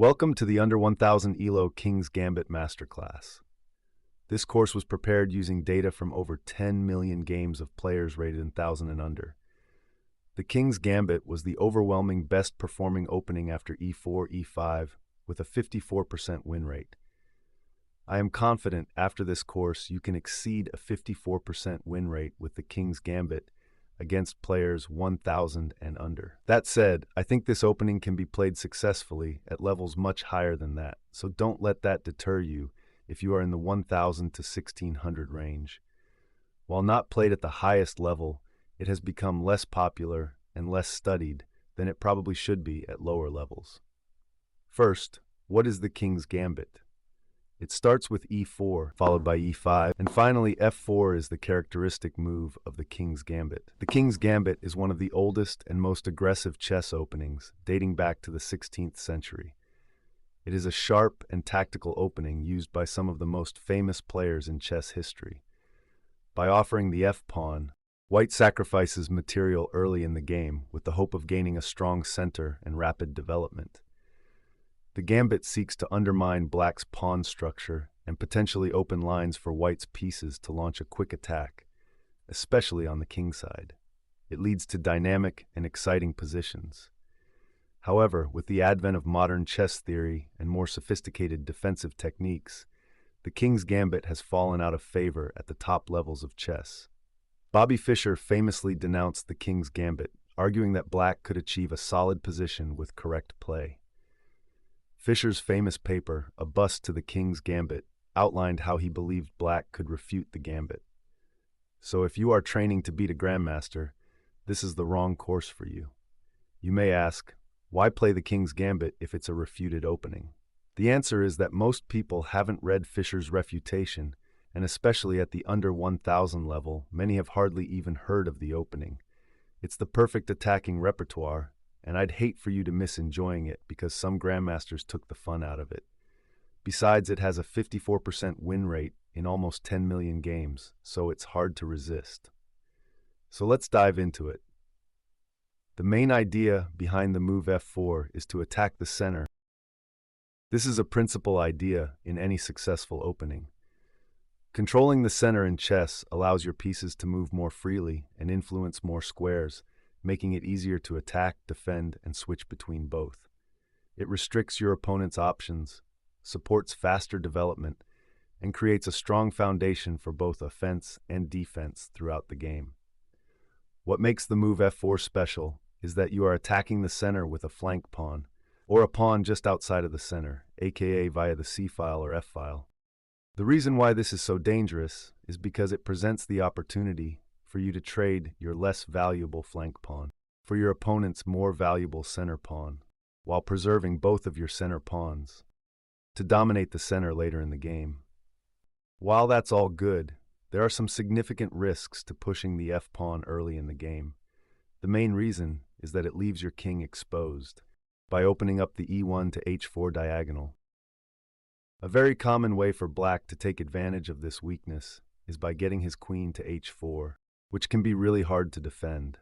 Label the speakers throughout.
Speaker 1: Welcome to the Under 1000 ELO King's Gambit Masterclass. This course was prepared using data from over 10 million games of players rated in 1000 and under. The King's Gambit was the overwhelming best performing opening after e4, e5 with a 54% win rate. I am confident after this course you can exceed a 54% win rate with the King's Gambit against players 1000 and under. That said, I think this opening can be played successfully at levels much higher than that, so don't let that deter you if you are in the 1000 to 1600 range. While not played at the highest level, it has become less popular and less studied than it probably should be at lower levels. First, what is the King's Gambit? It starts with e4, followed by e5, and finally f4 is the characteristic move of the King's Gambit. The King's Gambit is one of the oldest and most aggressive chess openings, dating back to the 16th century. It is a sharp and tactical opening used by some of the most famous players in chess history. By offering the f-pawn, white sacrifices material early in the game with the hope of gaining a strong center and rapid development. The gambit seeks to undermine black's pawn structure and potentially open lines for white's pieces to launch a quick attack, especially on the king side. It leads to dynamic and exciting positions. However, with the advent of modern chess theory and more sophisticated defensive techniques, the King's Gambit has fallen out of favor at the top levels of chess. Bobby Fischer famously denounced the King's Gambit, arguing that black could achieve a solid position with correct play. Fischer's famous paper, A Bust to the King's Gambit, outlined how he believed black could refute the gambit. So if you are training to beat a grandmaster, this is the wrong course for you. You may ask, why play the King's Gambit if it's a refuted opening? The answer is that most people haven't read Fischer's refutation, and especially at the under 1000 level, many have hardly even heard of the opening. It's the perfect attacking repertoire, and I'd hate for you to miss enjoying it because some grandmasters took the fun out of it. Besides, it has a 54% win rate in almost 10 million games, so it's hard to resist. So let's dive into it. The main idea behind the move f4 is to attack the center. This is a principal idea in any successful opening. Controlling the center in chess allows your pieces to move more freely and influence more squares, making it easier to attack, defend, and switch between both. It restricts your opponent's options, supports faster development, and creates a strong foundation for both offense and defense throughout the game. What makes the move f4 special is that you are attacking the center with a flank pawn, or a pawn just outside of the center, aka via the c-file or f-file. The reason why this is so dangerous is because it presents the opportunity for you to trade your less valuable flank pawn for your opponent's more valuable center pawn, while preserving both of your center pawns to dominate the center later in the game. While that's all good, there are some significant risks to pushing the f-pawn early in the game. The main reason is that it leaves your king exposed by opening up the e1 to h4 diagonal. A very common way for black to take advantage of this weakness is by getting his queen to h4, which can be really hard to defend.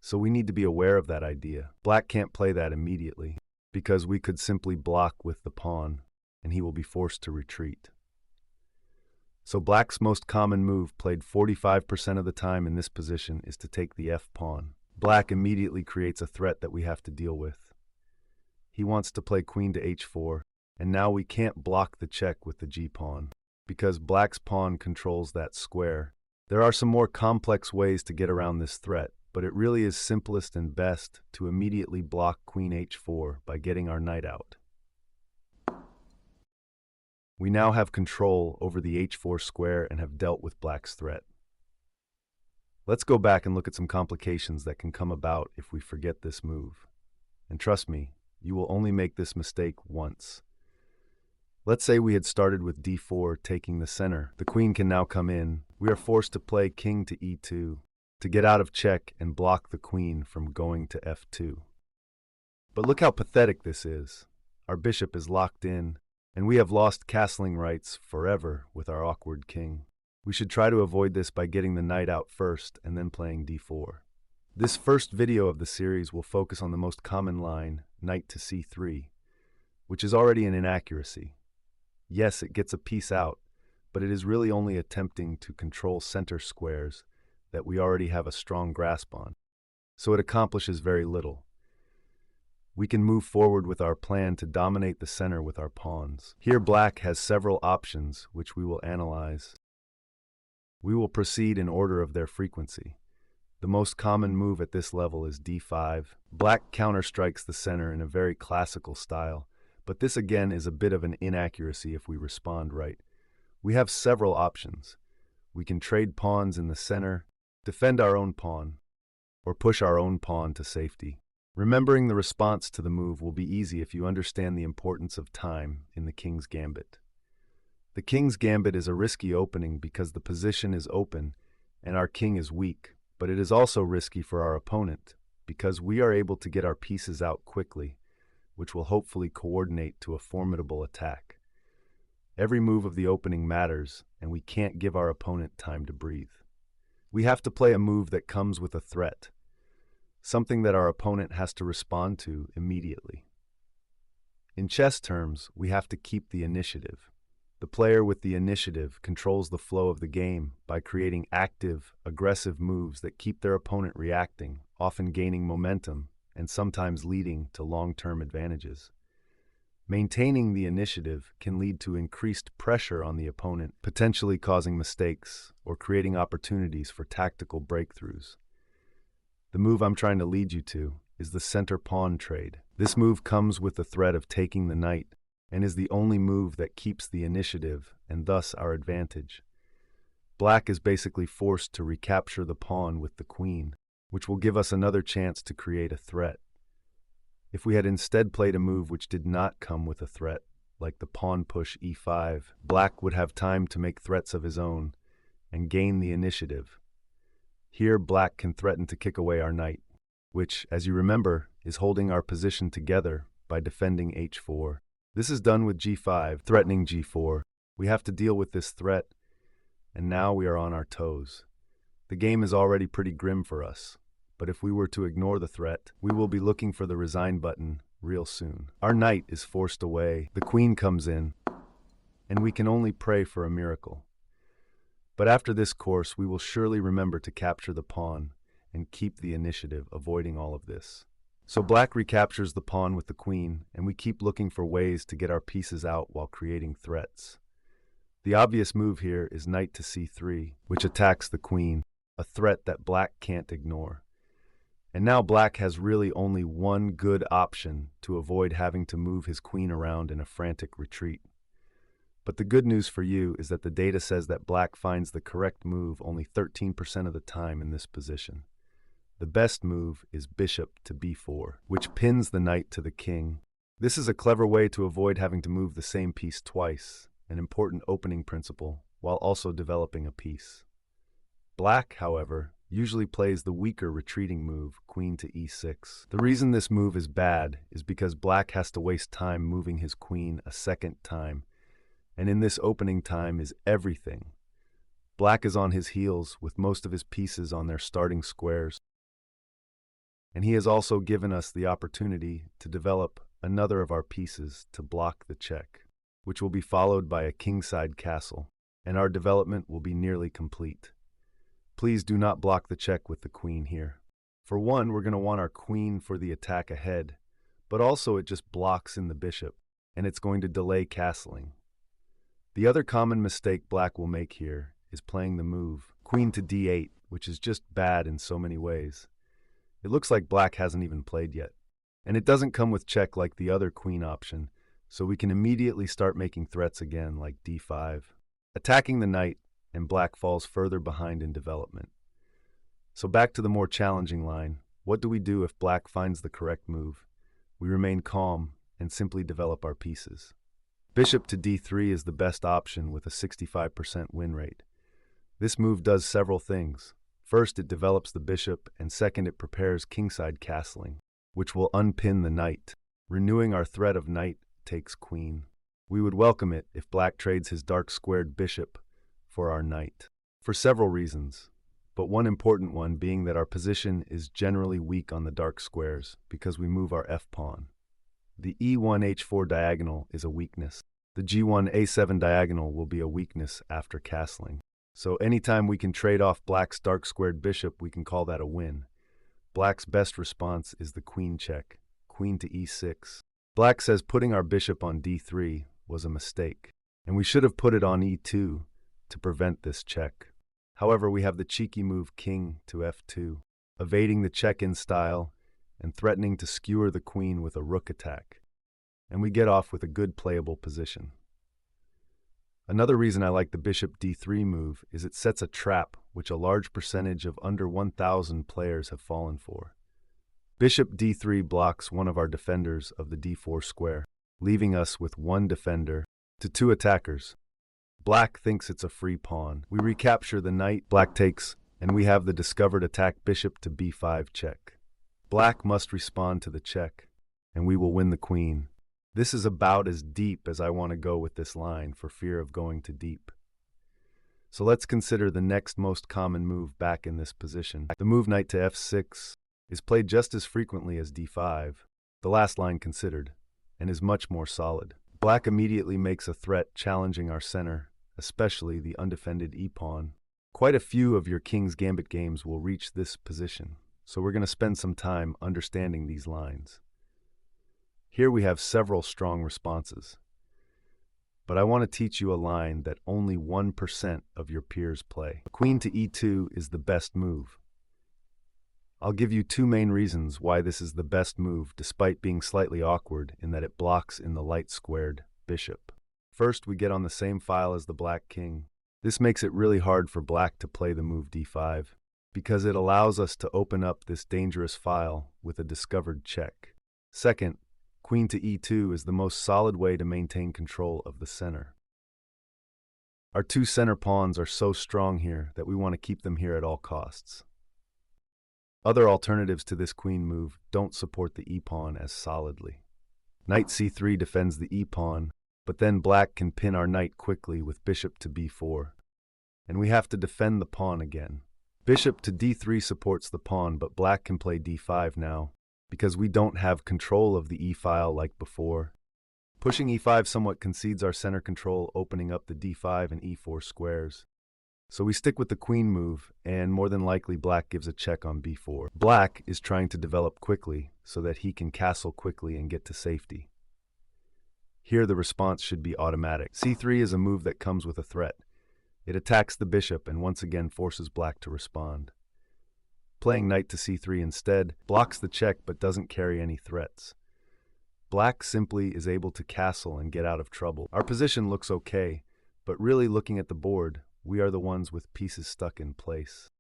Speaker 1: So we need to be aware of that idea. Black can't play that immediately, because we could simply block with the pawn, and he will be forced to retreat. So black's most common move, played 45% of the time in this position, is to take the f-pawn. Black immediately creates a threat that we have to deal with. He wants to play queen to h4, and now we can't block the check with the g-pawn, because black's pawn controls that square. There are some more complex ways to get around this threat, but it really is simplest and best to immediately block queen h4 by getting our knight out. We now have control over the h4 square and have dealt with black's threat. Let's go back and look at some complications that can come about if we forget this move. And trust me, you will only make this mistake once. Let's say we had started with d4 taking the center. The queen can now come in. We are forced to play king to e2 to get out of check and block the queen from going to f2. But look how pathetic this is. Our bishop is locked in, and we have lost castling rights forever with our awkward king. We should try to avoid this by getting the knight out first and then playing d4. This first video of the series will focus on the most common line, knight to c3. which is already an inaccuracy. Yes, it gets a piece out, but it is really only attempting to control center squares that we already have a strong grasp on, so it accomplishes very little. We can move forward with our plan to dominate the center with our pawns. Here black has several options which we will analyze. We will proceed in order of their frequency. The most common move at this level is d5. Black counterstrikes the center in a very classical style, but this again is a bit of an inaccuracy if we respond right. We have several options. We can trade pawns in the center, defend our own pawn, or push our own pawn to safety. Remembering the response to the move will be easy if you understand the importance of time in the King's Gambit. The King's Gambit is a risky opening because the position is open and our king is weak, but it is also risky for our opponent because we are able to get our pieces out quickly, which will hopefully coordinate to a formidable attack. Every move of the opening matters, and we can't give our opponent time to breathe. We have to play a move that comes with a threat, something that our opponent has to respond to immediately. In chess terms, we have to keep the initiative. The player with the initiative controls the flow of the game by creating active, aggressive moves that keep their opponent reacting, often gaining momentum, and sometimes leading to long-term advantages. Maintaining the initiative can lead to increased pressure on the opponent, potentially causing mistakes or creating opportunities for tactical breakthroughs. The move I'm trying to lead you to is the center pawn trade. This move comes with the threat of taking the knight and is the only move that keeps the initiative and thus our advantage. Black is basically forced to recapture the pawn with the queen, which will give us another chance to create a threat. If we had instead played a move which did not come with a threat, like the pawn push e5, black would have time to make threats of his own and gain the initiative. Here, black can threaten to kick away our knight, which, as you remember, is holding our position together by defending h4. This is done with g5, threatening g4. We have to deal with this threat, and now we are on our toes. The game is already pretty grim for us, but if we were to ignore the threat, we will be looking for the resign button real soon. Our knight is forced away, the queen comes in, and we can only pray for a miracle. But after this course, we will surely remember to capture the pawn and keep the initiative, avoiding all of this. So black recaptures the pawn with the queen, and we keep looking for ways to get our pieces out while creating threats. The obvious move here is knight to c3, which attacks the queen, a threat that black can't ignore. And now black has really only one good option to avoid having to move his queen around in a frantic retreat. But the good news for you is that the data says that black finds the correct move only 13% of the time in this position. The best move is bishop to b4, which pins the knight to the king. This is a clever way to avoid having to move the same piece twice, an important opening principle, while also developing a piece. Black, however, usually plays the weaker retreating move, queen to e6. The reason this move is bad is because black has to waste time moving his queen a second time, and in this opening time is everything. Black is on his heels with most of his pieces on their starting squares, and he has also given us the opportunity to develop another of our pieces to block the check, which will be followed by a kingside castle, and our development will be nearly complete. Please do not block the check with the queen here. For one, we're going to want our queen for the attack ahead, but also it just blocks in the bishop, and it's going to delay castling. The other common mistake black will make here is playing the move, queen to d8, which is just bad in so many ways. It looks like black hasn't even played yet, and it doesn't come with check like the other queen option, so we can immediately start making threats again like d5, attacking the knight, and black falls further behind in development. So back to the more challenging line, what do we do if black finds the correct move? We remain calm and simply develop our pieces. Bishop to d3 is the best option with a 65% win rate. This move does several things. First, it develops the bishop, and second, it prepares kingside castling, which will unpin the knight. Renewing our threat of knight takes queen. We would welcome it if black trades his dark squared bishop for our knight, for several reasons, but one important one being that our position is generally weak on the dark squares because we move our f-pawn. The E1H4 diagonal is a weakness. The G1A7 diagonal will be a weakness after castling. So anytime we can trade off black's dark squared bishop, we can call that a win. Black's best response is the queen check, queen to E6. Black says putting our bishop on D3 was a mistake, and we should have put it on E2 to prevent this check. However, we have the cheeky move king to F2, evading the check-in style and threatening to skewer the queen with a rook attack. And we get off with a good playable position. Another reason I like the bishop D3 move is it sets a trap which a large percentage of under 1,000 players have fallen for. Bishop D3 blocks one of our defenders of the D4 square, leaving us with one defender to two attackers. Black thinks it's a free pawn. We recapture the knight, black takes, and we have the discovered attack bishop to B5 check. Black must respond to the check, and we will win the queen. This is about as deep as I want to go with this line for fear of going too deep. So let's consider the next most common move back in this position. The move knight to F6 is played just as frequently as D5, the last line considered, and is much more solid. Black immediately makes a threat challenging our center, especially the undefended e-pawn. Quite a few of your King's Gambit games will reach this position, so we're going to spend some time understanding these lines. Here we have several strong responses, but I want to teach you a line that only 1% of your peers play. Queen to E2 is the best move. I'll give you two main reasons why this is the best move despite being slightly awkward in that it blocks in the light squared bishop. First, we get on the same file as the black king. This makes it really hard for black to play the move D5 because it allows us to open up this dangerous file with a discovered check. Second, Queen to E2 is the most solid way to maintain control of the center. Our two center pawns are so strong here that we want to keep them here at all costs. Other alternatives to this queen move don't support the e-pawn as solidly. Knight C3 defends the e-pawn, but then black can pin our knight quickly with bishop to B4, and we have to defend the pawn again. Bishop to D3 supports the pawn, but black can play D5 now, because we don't have control of the e-file like before. Pushing e5 somewhat concedes our center control, opening up the d5 and e4 squares. So we stick with the queen move, and more than likely black gives a check on b4. Black is trying to develop quickly so that he can castle quickly and get to safety. Here the response should be automatic. C3 is a move that comes with a threat. It attacks the bishop and once again forces black to respond. Playing knight to c3 instead blocks the check but doesn't carry any threats. Black simply is able to castle and get out of trouble. Our position looks okay, but really looking at the board, we are the ones with pieces stuck in place.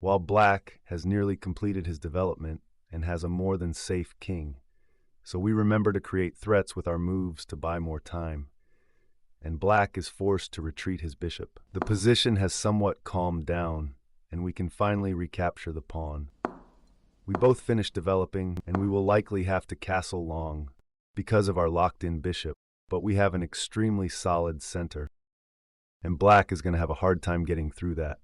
Speaker 1: While black has nearly completed his development and has a more than safe king, so we remember to create threats with our moves to buy more time, and black is forced to retreat his bishop. The position has somewhat calmed down, and we can finally recapture the pawn. We both finished developing, and we will likely have to castle long because of our locked-in bishop, but we have an extremely solid center, and black is going to have a hard time getting through that.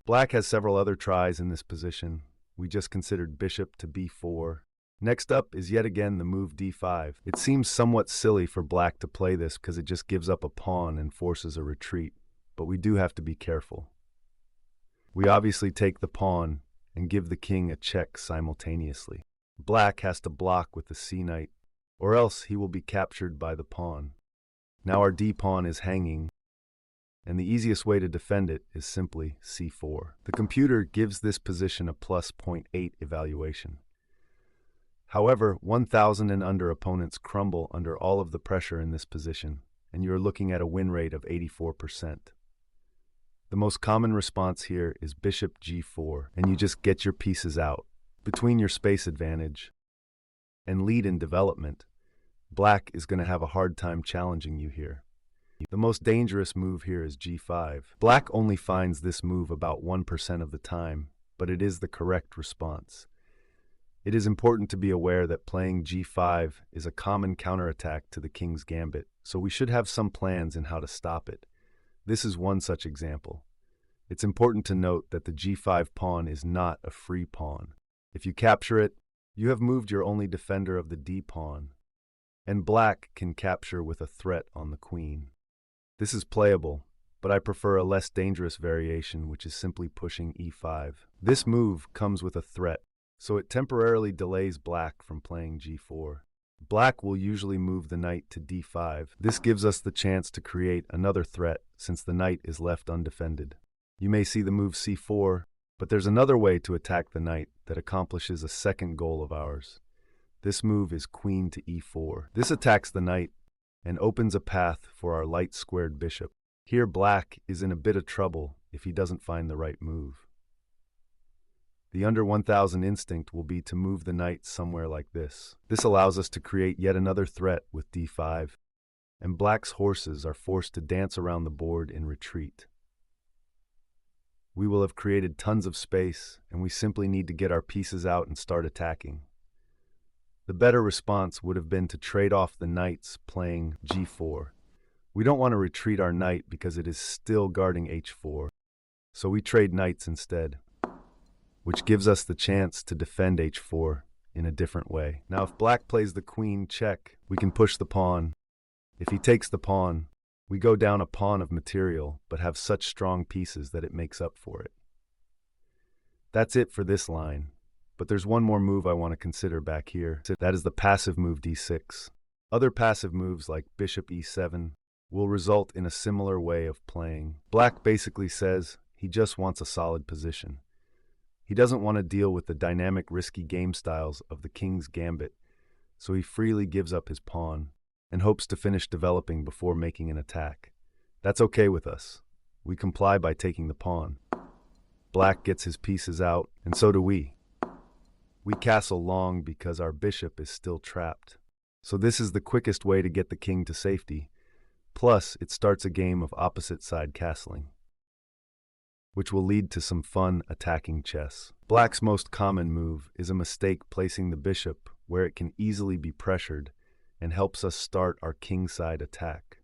Speaker 1: Black has several other tries in this position. We just considered bishop to b4. Next up is yet again the move d5. It seems somewhat silly for black to play this because it just gives up a pawn and forces a retreat, but we do have to be careful. We obviously take the pawn and give the king a check simultaneously. Black has to block with the c-knight, or else he will be captured by the pawn. Now our d-pawn is hanging, and the easiest way to defend it is simply c4. The computer gives this position a plus 0.8 evaluation. However, 1,000 and under opponents crumble under all of the pressure in this position, and you are looking at a win rate of 84%. The most common response here is bishop g4, and you just get your pieces out. Between your space advantage and lead in development, black is going to have a hard time challenging you here. The most dangerous move here is g5. Black only finds this move about 1% of the time, but it is the correct response. It is important to be aware that playing g5 is a common counterattack to the King's Gambit, so we should have some plans in how to stop it. This is one such example. It's important to note that the g5 pawn is not a free pawn. If you capture it, You have moved your only defender of the d-pawn, and black can capture with a threat on the queen. This is playable, but I prefer a less dangerous variation, which is simply pushing e5. This move comes with a threat, so it temporarily delays black from playing g4. Black will usually move the knight to d5. This gives us the chance to create another threat since the knight is left undefended. You may see the move c4, but there's another way to attack the knight that accomplishes a second goal of ours. This move is queen to e4. This attacks the knight and opens a path for our light-squared bishop. Here black is in a bit of trouble if he doesn't find the right move. The under 1000 instinct will be to move the knight somewhere like this. This allows us to create yet another threat with d5, and black's horses are forced to dance around the board in retreat. We will have created tons of space, and we simply need to get our pieces out and start attacking. The better response would have been to trade off the knights playing g4. We don't want to retreat our knight because it is still guarding h4, so we trade knights instead, which gives us the chance to defend h4 in a different way. Now if black plays the queen check, we can push the pawn. If he takes the pawn, we go down a pawn of material, but have such strong pieces that it makes up for it. That's it for this line, but there's one more move I want to consider back here. That is the passive move d6. Other passive moves like bishop e7 will result in a similar way of playing. Black basically says he just wants a solid position. He doesn't want to deal with the dynamic, risky game styles of the king's gambit, so he freely gives up his pawn and hopes to finish developing before making an attack. That's okay with us. We comply by taking the pawn. Black gets his pieces out, and so do we. We castle long because our bishop is still trapped. So this is the quickest way to get the king to safety. Plus, it starts a game of opposite side castling, which will lead to some fun attacking chess. Black's most common move is a mistake placing the bishop where it can easily be pressured and helps us start our kingside attack.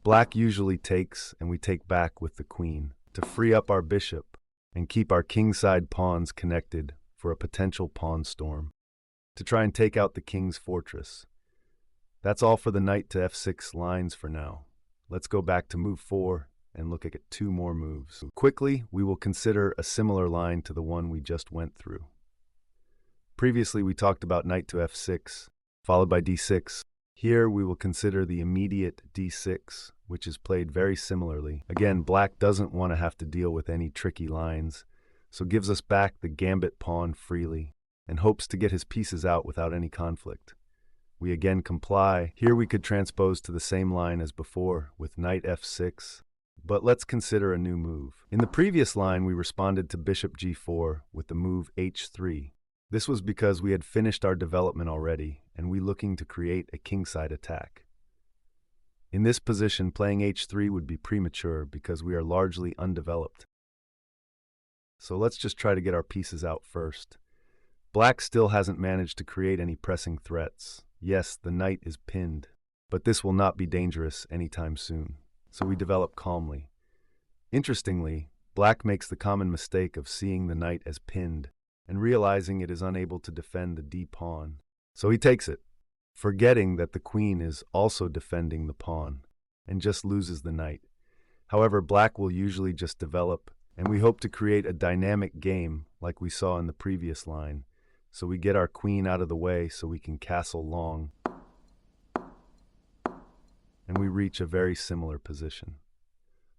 Speaker 1: Black usually takes, and we take back with the queen to free up our bishop and keep our kingside pawns connected for a potential pawn storm to try and take out the king's fortress. That's all for the knight to f6 lines for now. Let's go back to move 4 and look at 2 more moves. Quickly, we will consider a similar line to the one we just went through. Previously, we talked about knight to f6, followed by d6. Here, we will consider the immediate d6, which is played very similarly. Again, black doesn't want to have to deal with any tricky lines, so gives us back the gambit pawn freely and hopes to get his pieces out without any conflict. We again comply. Here we could transpose to the same line as before with knight f6, but let's consider a new move. In the previous line, we responded to bishop g4 with the move h3. This was because we had finished our development already, and we looking to create a kingside attack. In this position, playing h3 would be premature because we are largely undeveloped. So let's just try to get our pieces out first. Black still hasn't managed to create any pressing threats. Yes, the knight is pinned, but this will not be dangerous anytime soon, so we develop calmly. Interestingly, black makes the common mistake of seeing the knight as pinned and realizing it is unable to defend the d-pawn, so he takes it, forgetting that the queen is also defending the pawn, and just loses the knight. However, black will usually just develop, and we hope to create a dynamic game like we saw in the previous line, so we get our queen out of the way so we can castle long, and we reach a very similar position.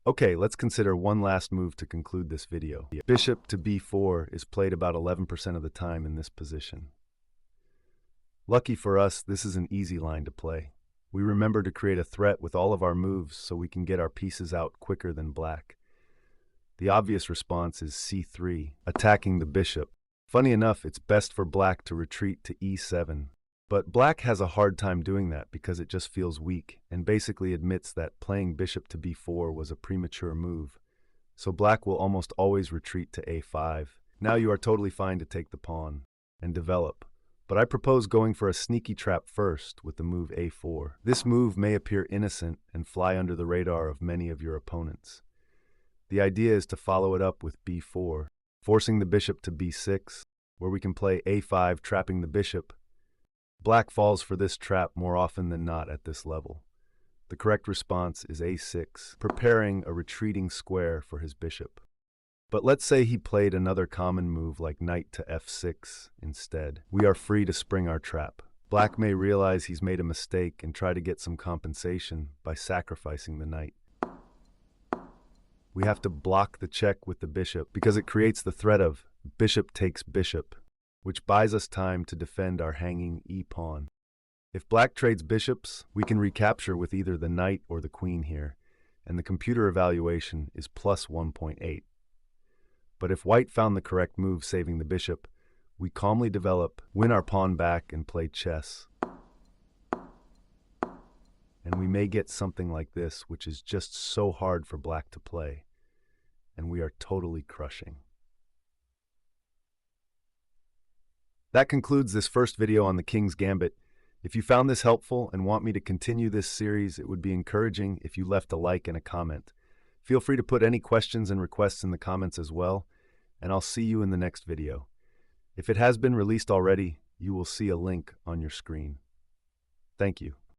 Speaker 1: Okay, let's consider one last move to conclude this video. Bishop to b4 is played about 11% of the time in this position. Lucky for us, this is an easy line to play. We remember to create a threat with all of our moves so we can get our pieces out quicker than black. The obvious response is c3, attacking the bishop. Funny enough, it's best for black to retreat to e7. But black has a hard time doing that because it just feels weak and basically admits that playing bishop to b4 was a premature move. So black will almost always retreat to a5. Now you are totally fine to take the pawn and develop. But I propose going for a sneaky trap first with the move a4. This move may appear innocent and fly under the radar of many of your opponents. The idea is to follow it up with b4, forcing the bishop to b6, where we can play a5, trapping the bishop. Black falls for this trap more often than not at this level. The correct response is a6, preparing a retreating square for his bishop. But let's say he played another common move like knight to f6 instead. We are free to spring our trap. Black may realize he's made a mistake and try to get some compensation by sacrificing the knight. We have to block the check with the bishop because it creates the threat of bishop takes bishop, which buys us time to defend our hanging e-pawn. If black trades bishops, we can recapture with either the knight or the queen here, and the computer evaluation is plus 1.8. But if white found the correct move saving the bishop, we calmly develop, win our pawn back, and play chess. And we may get something like this, which is just so hard for black to play, and we are totally crushing. That concludes this first video on the King's Gambit. If you found this helpful and want me to continue this series, it would be encouraging if you left a like and a comment. Feel free to put any questions and requests in the comments as well, and I'll see you in the next video. If it has been released already, you will see a link on your screen. Thank you.